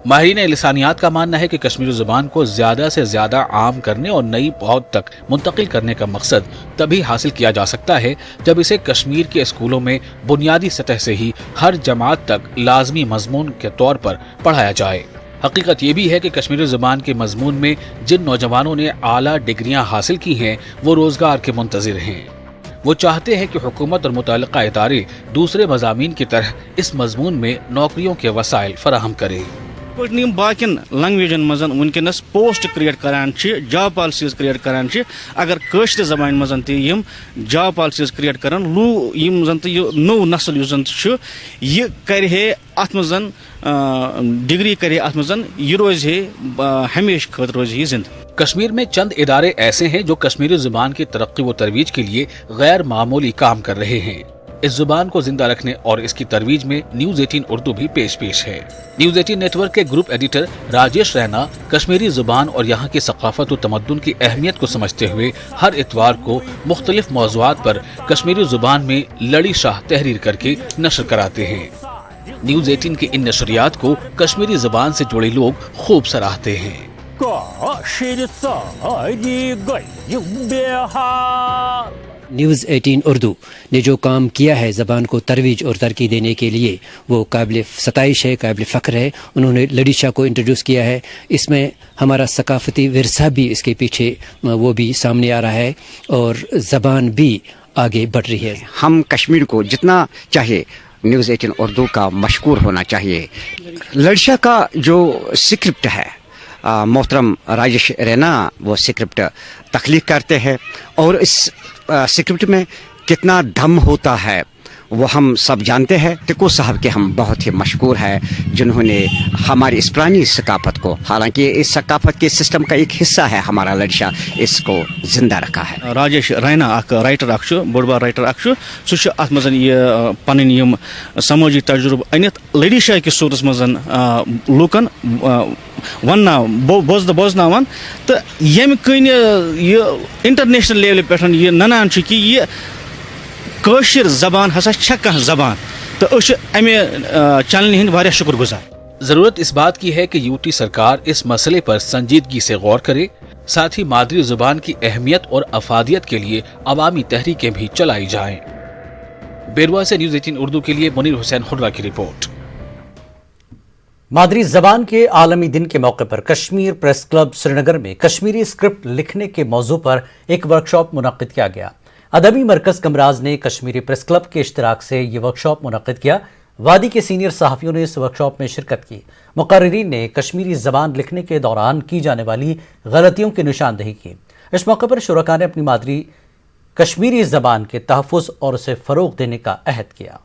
माहिरीन लिसानियात का मानना है कि कश्मीरी ज़ुबान को ज़्यादा से ज़्यादा आम करने और नई पौध तक मुंतकिल करने का मकसद तभी हासिल किया जा सकता है जब इसे कश्मीर के स्कूलों में बुनियादी सतह से ही हर जमात तक लाजमी मजमून के तौर पर पढ़ाया जाए। हकीकत ये भी है कि कश्मीरी ज़ुबान के मजमून में जिन नौजवानों ने आला डिग्रियाँ हासिल की हैं वो रोज़गार के मुंतज़िर हैं। वो चाहते हैं कि हुकूमत और मुतल्लिक़ा इदारे दूसरे मज़ामीन की तरह इस मजमून में नौकरियों के वसाइल फराहम करें। बाकिन लैंग्वेजन मज वनकस पोस्ट क्रिएट करान, जॉब पॉलिसीज क्रिएट करान। अगर कश्मीर ज़बान मज तम जॉब पॉलिसीज क्रिएट करान, लू यम जन नो नस्ल जन यह करे अत मज डिग्री करे अत मज यह रोज है हमेशा खत रोज ही जिंद। कश्मीर में चंद इदारे ऐसे हैं जो कश्मीरी ज़ुबान की तरक्की व तरवीज के लिए गैर मामूली काम कर रहे हैं। इस जुबान को जिंदा रखने और इसकी तरवीज में न्यूज 18 उर्दू भी पेश है। न्यूज 18 नेटवर्क के ग्रुप एडिटर राजेश रैना कश्मीरी जुबान और यहाँ की सकाफत और तमद्दुन की अहमियत को समझते हुए हर इतवार को मुख्तलिफ मौज़ूआत पर कश्मीरी जुबान में लड़ी शाह तहरीर करके नशर कराते हैं। न्यूज 18 की इन नशरियात को कश्मीरी जुबान से जुड़े लोग खूब सराहते हैं। न्यूज़ 18 उर्दू ने जो काम किया है ज़बान को तरवीज और तरक्की देने के लिए वो काबिल सताइश है, काबिल फ़ख्र है। उन्होंने लड़ी शाह को इंट्रोड्यूस किया है, इसमें हमारा सकाफती विरसा भी इसके पीछे वो भी सामने आ रहा है और ज़बान भी आगे बढ़ रही है। हम कश्मीर को जितना चाहे न्यूज़ 18 उर्दू का मशकूर होना चाहिए। लड़ी शाह का जो स्क्रिप्ट है मोहतरम राजेश रैना वो स्क्रिप्ट तख्लीक करते हैं और इस स्क्रिप्ट में कितना दम होता है वो हम सब जानते हैं। टिक्कू साहब के हम बहुत ही मशहूर हैं जिन्होंने हमारी इस पुरानी सकाफत को, हालांकि इस सकाफत के सिस्टम का एक हिस्सा है हमारा लड़शा, इसको जिंदा रखा है। राजेश रैना राइटर बोड़ राइटर अत मज पन समाजी तजुर्ब अनित लड़ी शाह किस सूरत मज लूकन वन बोजन तो यम कन इंटरनेशनल लेवल पे ननान कि यह कशिर जबान हसा कह जबान तो अमे चैनल हंद वारिया शुक्रगुजार। जरूरत इस बात की है कि यूटी सरकार इस मसले पर संजीदगी से गौर करे, साथ ही मादरी जुबान की अहमियत और अफादियत के लिए अवामी तहरीकें भी चलाई जाएं। बेरवा से न्यूज 18 उर्दू के लिए मुनीर हुसैन हुर्रा की रिपोर्ट। मादरी जबान के आलमी दिन के मौके पर कश्मीर प्रेस क्लब श्रीनगर में कश्मीरी स्क्रिप्ट लिखने के मौजू पर एक वर्कशॉप मुनक्किद किया गया। अदबी मरकज कमराज ने कश्मीरी प्रेस क्लब के इश्तराक से ये वर्कशॉप मुनक्किद किया। वादी के सीनियर सहाफ़ियों ने इस वर्कशॉप में शिरकत की। मुक़र्रिरीन ने कश्मीरी ज़बान लिखने के दौरान की जाने वाली गलतियों की निशानदेही की। इस मौके पर शुरका ने अपनी मादरी कश्मीरी ज़बान के तहफ़्फ़ुज़ और उसे फ़रोग़ देने का अहद किया।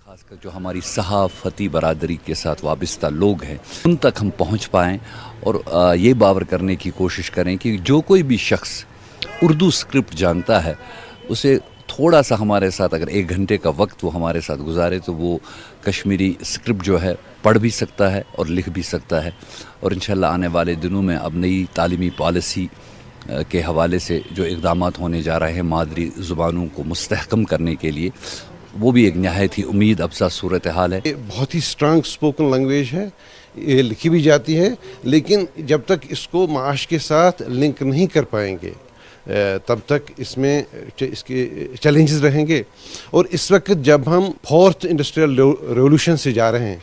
खासकर जो हमारी सहाफ़ती बरादरी के साथ वाबस्ता लोग हैं उन तक हम पहुँच पाएँ और ये बावर करने की कोशिश करें कि जो कोई भी शख्स उर्दू स्क्रिप्ट जानता है उसे थोड़ा सा हमारे साथ अगर 1 घंटे का वक्त वो हमारे साथ गुजारे तो वो कश्मीरी स्क्रिप्ट जो है पढ़ भी सकता है और लिख भी सकता है। और इंशाल्लाह आने वाले दिनों में अब नई तालीमी पॉलिसी के हवाले से जो इक़दामात होने जा रहे हैं मादरी ज़ुबानों को मुस्तहकम करने के लिए, वो भी एक नहायत ही उम्मीद अफज़ा सूरत हाल है। बहुत ही स्ट्रांग स्पोकन लैंग्वेज है, ये लिखी भी जाती है, लेकिन जब तक इसको माश के साथ लिंक नहीं कर पाएंगे तब तक इसमें इसके चैलेंजेस रहेंगे। और इस वक्त जब हम 4th इंडस्ट्रियल रेवोल्यूशन से जा रहे हैं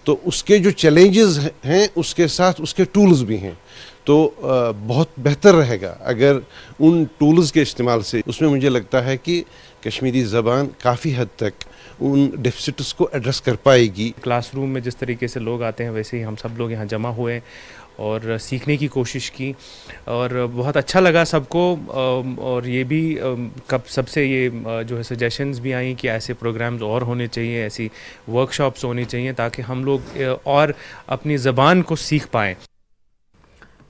तो उसके जो चैलेंजेस हैं उसके साथ उसके टूल्स भी हैं, तो बहुत बेहतर रहेगा अगर उन टूल्स के इस्तेमाल से उसमें मुझे लगता है कि कश्मीरी ज़बान काफ़ी हद तक उन डेफिसिट्स को एड्रेस कर पाएगी। क्लासरूम में जिस तरीके से लोग आते हैं वैसे ही हम सब लोग यहाँ जमा हुए और सीखने की कोशिश की और बहुत अच्छा लगा सबको। और ये भी कब सबसे ये जो है सजेशंस भी आई कि ऐसे प्रोग्राम्स और होने चाहिए, ऐसी वर्कशॉप्स होनी चाहिए ताकि हम लोग और अपनी ज़बान को सीख पाएँ।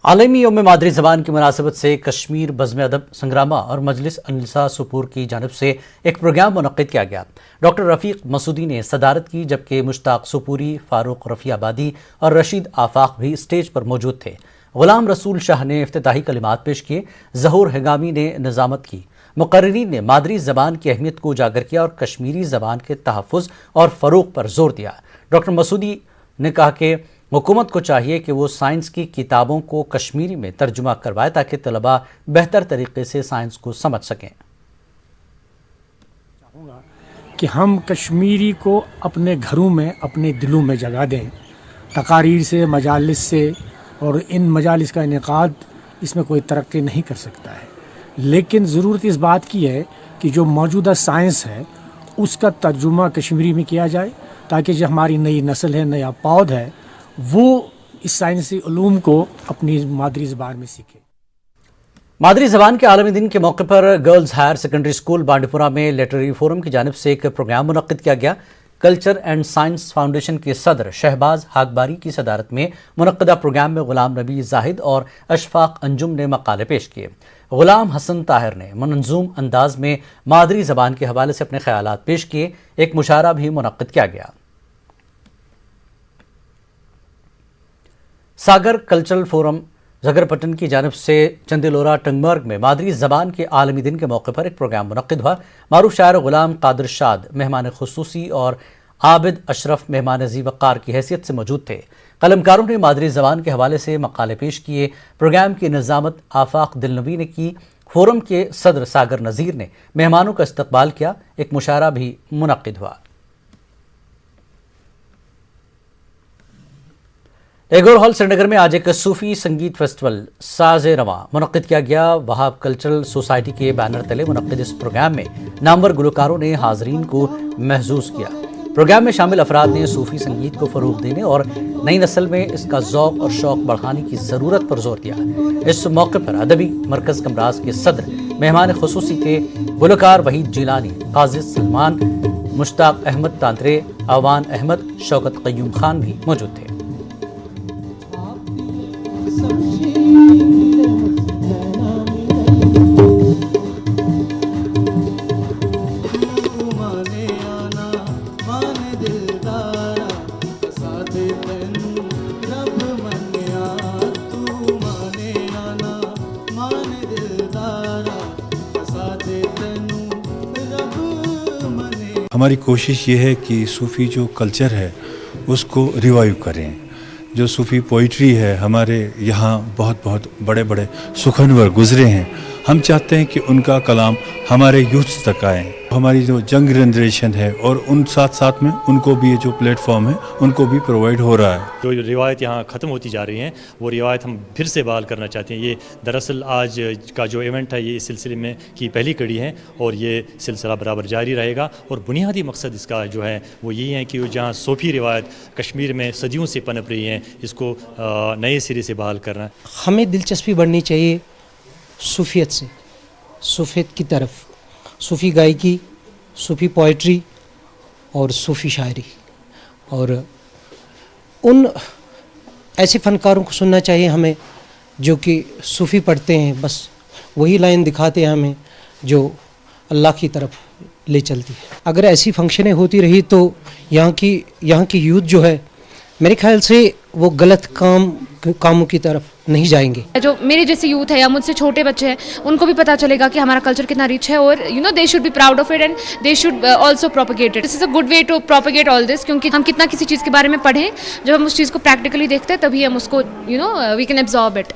आलमी यौम मादरी ज़बान की मुनासिबत से कश्मीर बज़्म अदब संग्रामा और मजलिस अनिसा सुपूर की जानिब से एक प्रोग्राम मुनक्किद किया गया। डॉक्टर रफ़ीक मसूदी ने सदारत की, जबकि मुश्ताक सुपूरी, फ़ारूक रफ़ी आबादी और रशीद आफाक भी स्टेज पर मौजूद थे। ग़ुलाम रसूल शाह ने इफ्तिताही कलिमात पेश किए। ज़हूर हिगामी ने निज़ामत की। मुक़र्रिरीन ने मादरी ज़बान की अहमियत को उजागर किया और कश्मीरी ज़बान के तहफ़्फ़ुज़ और फ़रोग़ पर जोर दिया। डॉक्टर मसूदी ने कहा कि हुकूमत को चाहिए कि वो साइंस की किताबों को कश्मीरी में तर्जुमा करवाए ताकि तलबा बेहतर तरीके से साइंस को समझ सकें। कि हम कश्मीरी को अपने घरों में, अपने दिलों में जगह दें, तकारीर से, मजालिस से, और इन मजालिस का इनेकाद इसमें कोई तरक्की नहीं कर सकता है। लेकिन ज़रूरत इस बात की है कि जो मौजूदा साइंस है उसका तर्जुमा कश्मीरी में किया जाए ताकि जो हमारी नई नस्ल है, नया पौध है, वो इस साइंसी उलूम को अपनी मादरी ज़बान में सीखे। मादरी ज़बान के आलमी दिन के मौके पर girls higher secondary school Bandipora में लिटरेरी फोरम की जानिब से एक प्रोग्राम मुनक्किद किया गया। کلچر اینڈ سائنس فاؤنڈیشن کے صدر شہباز ہاکباری کی صدارت میں منعقدہ پروگرام میں غلام نبی زاہد اور اشفاق انجم نے مقالے پیش کیے۔ غلام حسن طاہر نے منظوم انداز میں مادری زبان کے حوالے سے اپنے خیالات پیش کیے۔ ایک مشاعرہ بھی منعقد کیا گیا۔ ساگر کلچرل فورم زگرپٹن کی جانب سے چندلورا ٹنگمرگ میں مادری زبان کے عالمی دن کے موقع پر ایک پروگرام منعقد ہوا۔ معروف شاعر غلام قادر شاد مہمان خصوصی اور عابد اشرف مہمان ذی وقار کی حیثیت سے موجود تھے۔ قلمکاروں نے مادری زبان کے حوالے سے مقالے پیش کیے۔ پروگرام کی نظامت آفاق دلنوی نے کی۔ فورم کے صدر ساگر نذیر نے مہمانوں کا استقبال کیا۔ ایک مشاعرہ بھی منعقد ہوا۔ ٹیگور ہال سری نگر میں آج ایک صوفی سنگیت فیسٹیول ساز رواں منعقد کیا گیا۔ وہاب کلچرل سوسائٹی کے بینر تلے منعقد اس پروگرام میں نامور گلوکاروں نے حاضرین کو محظوظ کیا۔ پروگرام میں شامل افراد نے صوفی سنگیت کو فروغ دینے اور نئی نسل میں اس کا ذوق اور شوق بڑھانے کی ضرورت پر زور دیا۔ اس موقع پر ادبی مرکز کمراز کے صدر مہمان خصوصی تھے۔ گلوکار وحید جیلانی، قاضی سلمان، مشتاق احمد تانترے، اوان احمد، شوکت قیوم خان بھی موجود تھے۔ ہماری کوشش یہ ہے کہ صوفی جو کلچر ہے اس کو ریوائیو کریں۔ جو صوفی پوئٹری ہے ہمارے یہاں بہت بڑے بڑے سخنور گزرے ہیں، ہم چاہتے ہیں کہ ان کا کلام ہمارے یوتھ تک آئے۔ ہماری جو جنگ جنریشن ہے اور ان ساتھ میں ان کو بھی یہ جو پلیٹ فارم ہے ان کو بھی پرووائڈ ہو رہا ہے۔ جو روایت یہاں ختم ہوتی جا رہی ہیں وہ روایت ہم پھر سے بحال کرنا چاہتے ہیں۔ یہ دراصل آج کا جو ایونٹ ہے یہ اس سلسلے میں کی پہلی کڑی ہے اور یہ سلسلہ برابر جاری رہے گا، اور بنیادی مقصد اس کا جو ہے وہ یہی ہے کہ جہاں صوفی روایت کشمیر میں صدیوں سے پنپ رہی ہیں اس کو نئے سرے سے بحال کرنا۔ ہمیں دلچسپی بڑھنی چاہیے صوفیت سے، صوفیت کی طرف، صوفی گائیکی، صوفی پوئٹری اور صوفی شاعری، اور ان ایسے فنکاروں کو سننا چاہیے ہمیں جو کہ صوفی پڑھتے ہیں، بس وہی لائن دکھاتے ہیں ہمیں جو اللہ کی طرف لے چلتی ہے۔ اگر ایسی فنکشنیں ہوتی رہی تو یہاں کی یوتھ جو ہے میرے خیال سے وہ غلط کاموں کی طرف نہیں جائیں گے۔ جو میرے جیسے یوتھ ہے یا مجھ سے چھوٹے بچے ہیں ان کو بھی پتہ چلے گا کہ ہمارا کلچر کتنا ریچ ہے، اور they should be proud of it and they should also propagate it. This is a good way to propagate all this, کیونکہ ہم کتنا کسی چیز کے بارے میں پڑھیں، جب ہم اس چیز کو پریکٹیکلی دیکھتے ہیں تبھی ہم اس کو وی کین ایبزارب اٹ۔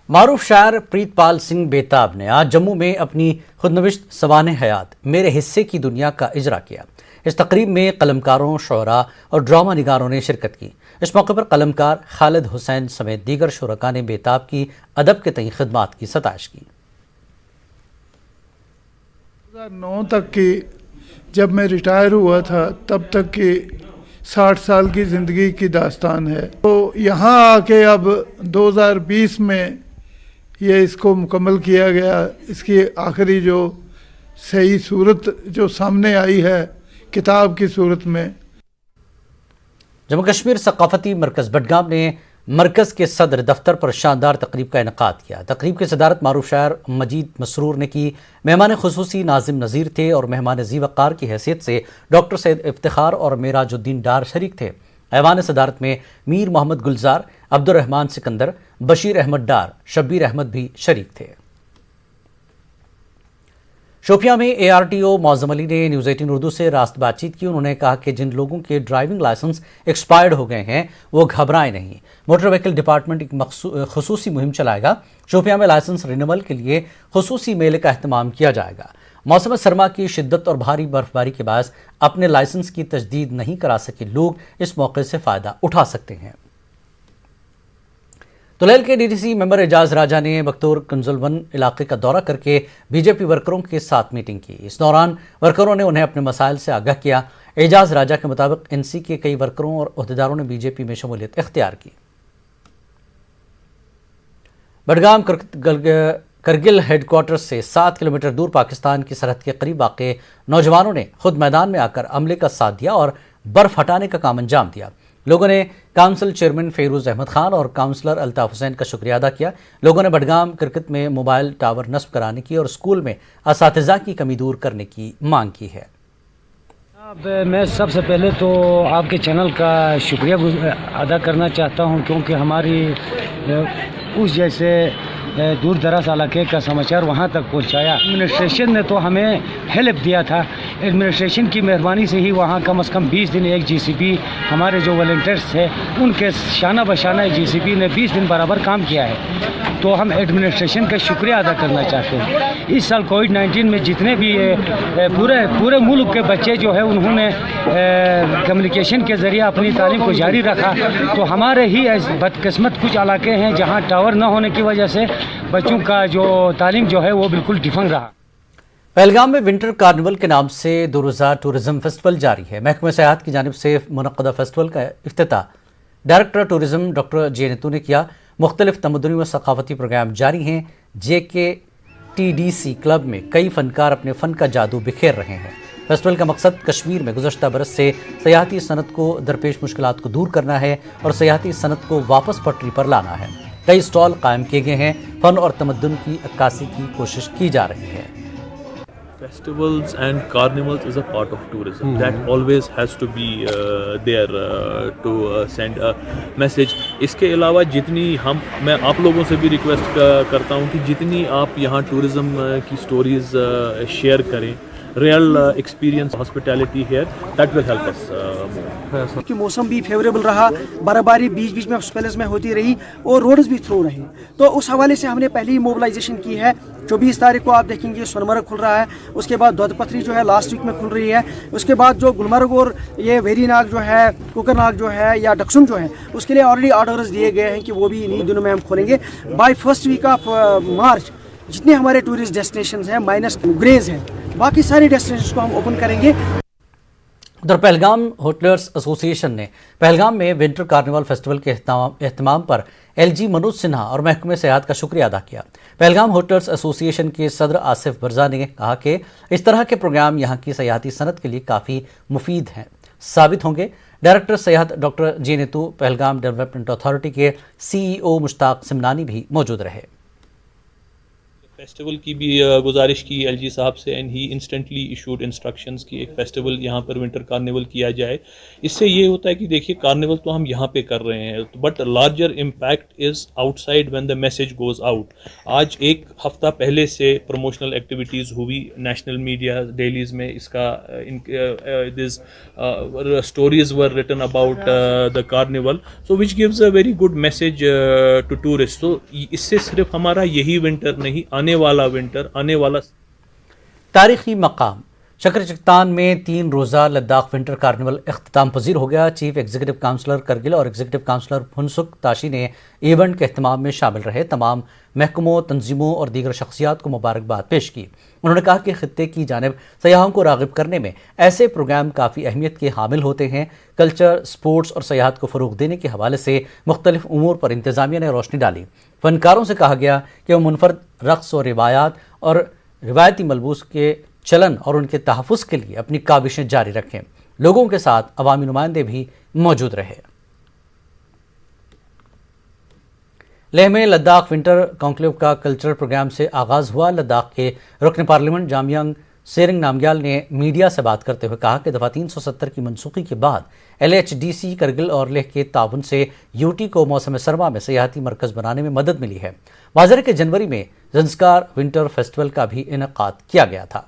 معروف شاعر پریت پال سنگھ بیتاب نے آج جموں میں اپنی خودنوشت سوانح حیات میرے حصے کی دنیا کا اجرا کیا۔ اس تقریب میں قلمکاروں، شعراء اور ڈرامہ نگاروں نے شرکت کی۔ اس موقع پر قلمکار خالد حسین سمیت دیگر شرکاء نے بیتاب کی ادب کے تئیں خدمات کی ستائش کی۔ 2009 تک کی جب میں ریٹائر ہوا تھا تب تک کی 60 سال کی زندگی کی داستان ہے، تو یہاں آ کے اب 2020 میں یہ اس کو مکمل کیا گیا۔ اس کی آخری جو صحیح صورت جو سامنے آئی ہے کتاب کی صورت میں۔ جموں کشمیر ثقافتی مرکز بڈگام نے مرکز کے صدر دفتر پر شاندار تقریب کا انعقاد کیا۔ تقریب کی صدارت معروف شاعر مجید مسرور نے کی۔ مہمان خصوصی ناظم نذیر تھے اور مہمان ذی وقار کی حیثیت سے ڈاکٹر سید افتخار اور معراج الدین ڈار شریک تھے۔ ایوان صدارت میں میر محمد گلزار، عبد الرحمان سکندر، بشیر احمد ڈار، شبیر احمد بھی شریک تھے۔ شوپیاں میں ARTO معظم علی نے نیوز 18 اردو سے راست بات چیت کی۔ انہوں نے کہا کہ جن لوگوں کے ڈرائیونگ لائسنس ایکسپائرڈ ہو گئے ہیں وہ گھبرائیں نہیں۔ موٹر وہیکل ڈپارٹمنٹ ایک خصوصی مہم چلائے گا۔ شوپیاں میں لائسنس رینیول کے لیے خصوصی میلے کا اہتمام کیا جائے گا۔ موسم سرما کی شدت اور بھاری برفباری کے باعث اپنے لائسنس کی تجدید نہیں کرا سکے لوگ اس موقع سے فائدہ اٹھا سکتے ہیں۔ تلیل کے DDC ممبر اعجاز راجہ نے بختور کنزلون علاقے کا دورہ کر کے BJP ورکروں کے ساتھ میٹنگ کی۔ اس دوران ورکروں نے انہیں اپنے مسائل سے آگاہ کیا۔ اعجاز راجہ کے مطابق NC کے کئی ورکروں اور عہدیداروں نے BJP میں شمولیت اختیار کی۔ بڈگام کرگل ہیڈ کوارٹر سے 7 کلومیٹر دور پاکستان کی سرحد کے قریب واقع نوجوانوں نے خود میدان میں آ کر عملے کا ساتھ دیا اور برف ہٹانے کا کام انجام دیا۔ لوگوں نے کونسل چیئرمین فیروز احمد خان اور کونسلر الطاف حسین کا شکریہ ادا کیا۔ لوگوں نے بڈگام کرکٹ میں موبائل ٹاور نصب کرانے کی اور اسکول میں اساتذہ کی کمی دور کرنے کی مانگ کی ہے۔ میں سب سے پہلے تو آپ کے چینل کا شکریہ ادا کرنا چاہتا ہوں، کیونکہ ہماری اس جیسے دور دراز علاقے کا سماچار وہاں تک پہنچایا۔ ایڈمنسٹریشن نے تو ہمیں ہیلپ دیا تھا، ایڈمنسٹریشن کی مہربانی سے ہی وہاں کم از کم 20 دن ایک جی سی پی ہمارے جو والنٹیئرس تھے ان کے شانہ بشانہ جی سی پی نے 20 دن برابر کام کیا ہے، تو ہم ایڈمنسٹریشن کا شکریہ ادا کرنا چاہتے ہیں۔ اس سال کووڈ-19 میں جتنے بھی پورے ملک کے بچے جو ہے انہوں نے کمیونیکیشن کے ذریعے اپنی تعلیم کو جاری رکھا، تو ہمارے ہی بدقسمت کچھ علاقے ہیں جہاں ٹاور نہ ہونے کی وجہ سے بچوں کا جو تعلیم جو ہے وہ بالکل ڈفنگ رہا۔ پہلگام میں ونٹر کارنیول کے نام سے 2 روزہ ٹورزم فیسٹیول جاری ہے۔ محکمہ سیاحت کی جانب سے منعقدہ فیسٹیول کا افتتاح director tourism doctor J Neetu نے کیا۔ مختلف تمدنی و ثقافتی پروگرام جاری ہیں۔ JKTDC کلب میں کئی فنکار اپنے فن کا جادو بکھیر رہے ہیں۔ فیسٹیول کا مقصد کشمیر میں گزشتہ برس سے سیاحتی صنعت کو درپیش مشکلات کو دور کرنا ہے اور سیاحتی صنعت کو واپس پٹری پر لانا ہے۔ کئی اسٹال قائم کیے گئے ہیں۔ فن اور تمدن کی عکاسی کی کوشش کی جا رہی ہے۔ Festivals and carnivals is a part of tourism that always has to be there to send a message. اس کے علاوہ جتنی میں آپ لوگوں سے بھی ریکویسٹ کرتا ہوں کہ جتنی آپ یہاں ٹورزم کی سٹوریز شیئر کریں، real experience hospitality here, that will help us more. کہ موسم بھی فیوریبل رہا، برف باری بیچ بیچ میں اسپیلز میں ہوتی رہی اور روڈز بھی تھرو رہے، تو اس حوالے سے ہم نے پہلے ہی موبلائزیشن کی ہے۔ 24 تاریخ کو آپ دیکھیں گے سونمرگ کھل رہا ہے، اس کے بعد دودھ پتھری جو ہے لاسٹ ویک میں کھل رہی ہے، اس کے بعد جو گلمرگ اور یہ ویری ناگ جو ہے، کوکر ناگ جو ہے یا ڈکسم جو ہے، اس کے لیے آلریڈی آرڈرز دیے گئے ہیں کہ وہ بھی انہی دنوں میں ہم کھولیں گے۔ By first week of March جتنے ہمارے ٹورسٹ ڈیسٹینیشنز ہیں مائنس گریز ہیں، باقی ساری ڈیسٹینیشنز کو ہم اوپن کریں گے۔ ادھر پہلگام ہوٹلرز ایسوسی ایشن نے پہلگام میں ونٹر کارنیول فیسٹیول کے اہتمام پر LG منوج سنہا اور محکمہ سیاحت کا شکریہ ادا کیا۔ پہلگام ہوٹلرز ایسوسی ایشن کے صدر آصف برزا نے کہا کہ اس طرح کے پروگرام یہاں کی سیاحتی صنعت کے لیے کافی مفید ہیں ثابت ہوں گے۔ ڈائریکٹر سیاحت doctor J Neetu, Pahalgam development authority کے CEO مشتاق سمنانی بھی موجود رہے۔ فیسٹیول کی بھی گزارش کی LG صاحب سے، and he instantly issued instructions کی ایک فیسٹیول یہاں پر ونٹر کارنیول کیا جائے۔ اس سے یہ ہوتا ہے کہ دیکھیے کارنیول تو ہم یہاں پہ کر رہے ہیں، but larger impact is outside when the message goes out. آج ایک ہفتہ پہلے سے پروموشنل ایکٹیویٹیز ہوئی نیشنل میڈیا ڈیلیز میں، اس کا stories were written about the carnival, so which gives a very good message to tourist. So اس سے صرف ہمارا یہی ونٹر نہیں، آنے والا ونٹر، آنے والا تاریخی مقام شکرچکتان میں 3 روزہ لداخ ونٹر کارنیول اختتام پذیر ہو گیا۔ چیف ایگزیکٹو کونسلر کرگل اور ایگزیکٹو کونسلر پھنسک تاشی نے ایونٹ کے اہتمام میں شامل رہے۔ تمام محکموں، تنظیموں اور دیگر شخصیات کو مبارکباد پیش کی۔ انہوں نے کہا کہ خطے کی جانب سیاحوں کو راغب کرنے میں ایسے پروگرام کافی اہمیت کے حامل ہوتے ہیں۔ کلچر، سپورٹس اور سیاحت کو فروغ دینے کے حوالے سے مختلف امور پر انتظامیہ نے روشنی ڈالی۔ فنکاروں سے کہا گیا کہ وہ منفرد رقص و روایات اور روایتی ملبوس کے چلن اور ان کے تحفظ کے لیے اپنی کاوشیں جاری رکھیں۔ لوگوں کے ساتھ عوامی نمائندے بھی موجود رہے۔ لیہ میں لداخ ونٹر کانکلیو کا کلچرل پروگرام سے آغاز ہوا۔ لداخ کے رکن پارلیمنٹ جامینگ سیرنگ نامگیال نے میڈیا سے بات کرتے ہوئے کہا کہ دفعہ 370 کی منسوخی کے بعد LHDC کرگل اور لیہ کے تعاون سے UT کو موسم سرما میں سیاحتی مرکز بنانے میں مدد ملی ہے۔ واضح ہے کہ جنوری میں زنسکار ونٹر فیسٹیول کا بھی انعقاد کیا گیا تھا۔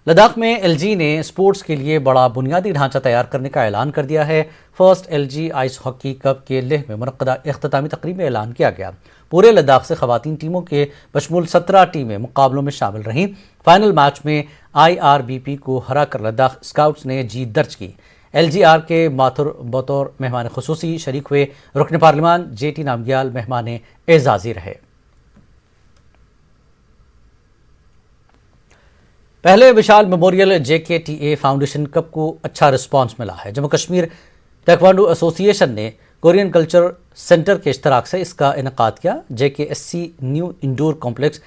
لداخ میں LG نے سپورٹس کے لیے بڑا بنیادی ڈھانچہ تیار کرنے کا اعلان کر دیا ہے۔ First LG ice hockey cup کے لیہ میں منعقدہ اختتامی تقریب میں اعلان کیا گیا۔ پورے لداخ سے خواتین ٹیموں کے بشمول 17 ٹیمیں مقابلوں میں شامل رہیں۔ فائنل میچ میں IRBP کو ہرا کر لداخ اسکاؤٹس نے جیت درج کی۔ LGR کے ماتھر بطور مہمان خصوصی شریک ہوئے۔ رکن پارلیمان JT نامگیال مہمان اعزازی رہے۔ پہلے وشال میموریل JKTA فاؤنڈیشن کپ کو اچھا رسپانس ملا ہے۔ جموں کشمیر تائیکوانڈو ایسوسی ایشن نے कोरियन कल्चर सेंटर के इश्तराक से इसका इनकाद किया। JKSC new indoor complex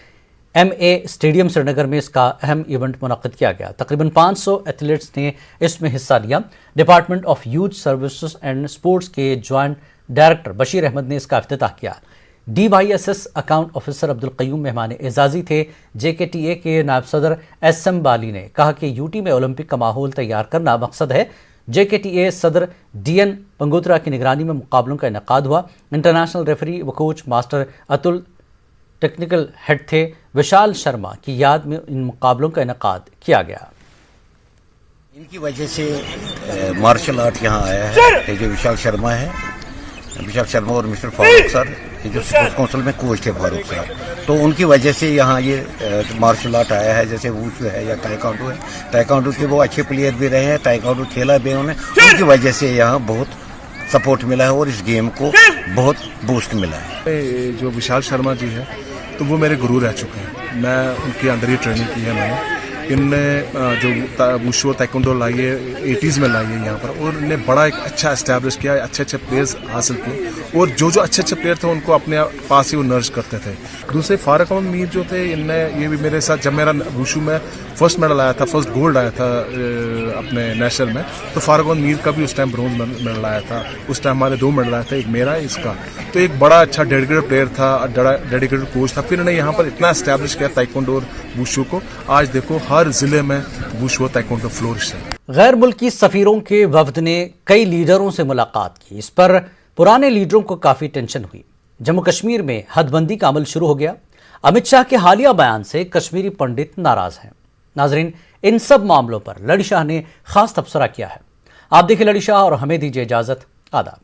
MA stadium Srinagar में इसका अहम इवेंट मुनक्किद किया गया। तकरीबन 500 एथलीट्स ने इसमें हिस्सा लिया। Department of youth services and sports के जॉइंट डायरेक्टर बशीर अहमद ने इसका इफ्तिताह किया। DYSS account officer Abdul Qayoom मेहमान एजाजी थे। JKTA के नायब सदर SM बाली ने कहा कि यूटी में ओलंपिक का माहौल तैयार करना मकसद है। JKTA सदर DN पंगोत्रा की निगरानी में मुकाबलों का इनकाद हुआ। इंटरनेशनल रेफरी व coach master Atul technical head थे। विशाल शर्मा की याद में इन मुकाबलों का इनकाद किया गया। इनकी वजह से मार्शल आर्ट यहाँ आया है। ये जो विशाल शर्मा है, विशाल शर्मा और मिस्टर फारूक सर, ये जो स्पोर्ट्स काउंसिल में कोच थे फारूक सर, तो उनकी वजह से यहाँ ये मार्शल आर्ट आया है। जैसे वुशु है या ताइक्वांडो है, ताइक्वांडो के वो अच्छे प्लेयर भी रहे हैं, ताइक्वांडो खेला भी उन्होंने, उनकी वजह से यहाँ बहुत सपोर्ट मिला है और इस गेम को बहुत बूस्ट मिला है। जो विशाल शर्मा जी है तो वो मेरे गुरु रह चुके हैं। मैं उनके अंदर ही ट्रेनिंग की है मैंने। इनने जो वुशु ताइक्वांडो लाई है 80s में लाई है यहाँ पर, और इन्हें बड़ा एक अच्छा एस्टैब्लिश किया, अच्छे अच्छे प्लेयर्स हासिल किए, और जो जो अच्छे अच्छे प्लेयर थे उनको अपने पास ही वो नर्ज करते थे। दूसरे फारूक अहमद मीर जो थे, इनने ये भी मेरे साथ, जब मेरा वुशु में फर्स्ट मेडल आया था, फर्स्ट गोल्ड आया था अपने नेशनल में, तो फारूक अहमद मीर का भी उस टाइम ब्रोंज मेडल आया था। उस टाइम हमारे 2 मेडल आए थे, एक मेरा इसका। तो एक बड़ा अच्छा डेडिकेटेड प्लेयर था, डेडिकेटेड कोच था। फिर इन्हें यहाँ पर इतना एस्टैब्लिश किया ताइक्वांडो और वुशु को। आज देखो हर जिले में वुशु ताइक्वांडो फ्लोरिश है। गैर मुल्की सफीरों के वफद ने कई लीडरों से मुलाकात की। इस पर पुराने लीडरों को काफ़ी टेंशन हुई। जम्मू कश्मीर में हदबंदी का अमल शुरू हो गया। अमित शाह के हालिया बयान से कश्मीरी पंडित नाराज हैं। नाजरीन, इन सब मामलों पर लड़ी शाह ने खास तबसरा किया है। आप देखिए लड़ी शाह और हमें दीजिए इजाजत। आदाब।